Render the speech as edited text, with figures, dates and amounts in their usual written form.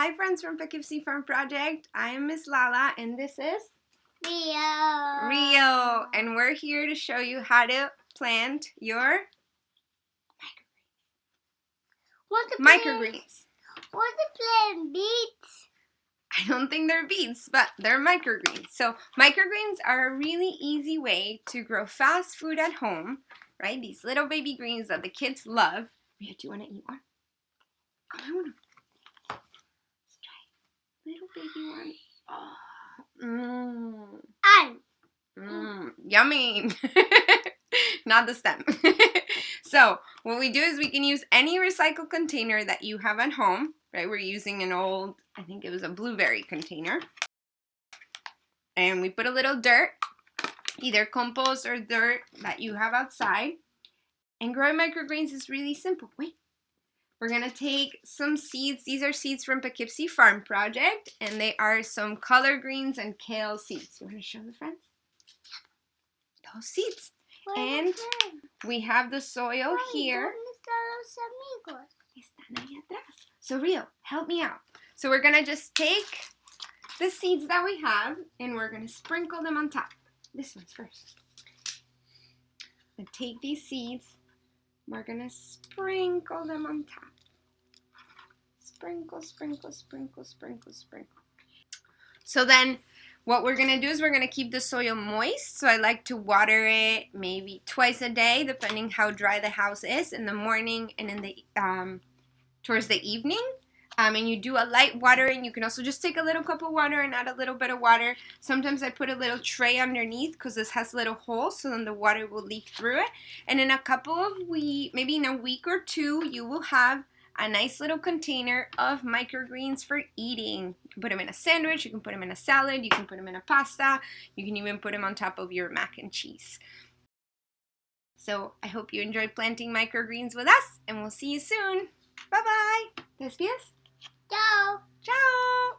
Hi friends from Poughkeepsie Farm Project. I am Miss Lala and this is Rio. And we're here to show you how to plant your microgreens. Want to plant beets? I don't think they're beets, but they're microgreens. So microgreens are a really easy way to grow fast food at home, right? These little baby greens that the kids love. Rio, do you want to eat one? Come on. Let's try it. Little baby one. Yummy. Not the stem. So what we do is we can use any recycled container that you have at home, right? We're using an old, I think it was a blueberry container. And we put a little dirt, either compost or dirt that you have outside. And growing microgreens is really simple. Wait. We're going to take some seeds. These are seeds from Poughkeepsie Farm Project, and they are some collard greens and kale seeds. You want to show the friends? Those seeds. And we have the soil here. Están ahí atrás. So Rio, help me out. So we're going to just take the seeds that we have, and we're going to sprinkle them on top. This one's first. And take these seeds. We're going to sprinkle them on top. Sprinkle, sprinkle, sprinkle, sprinkle, sprinkle. So then what we're going to do is we're going to keep the soil moist. So I like to water it maybe twice a day, depending how dry the house is, in the morning and in the towards the evening. And you do a light watering. You can also just take a little cup of water and add a little bit of water. Sometimes I put a little tray underneath because this has little holes, so then the water will leak through it. And in a couple of weeks, maybe in a week or two, you will have a nice little container of microgreens for eating. You can put them in a sandwich, you can put them in a salad, you can put them in a pasta, you can even put them on top of your mac and cheese. So I hope you enjoyed planting microgreens with us, and we'll see you soon. Bye-bye. ¿Te despides? Ciao. Ciao.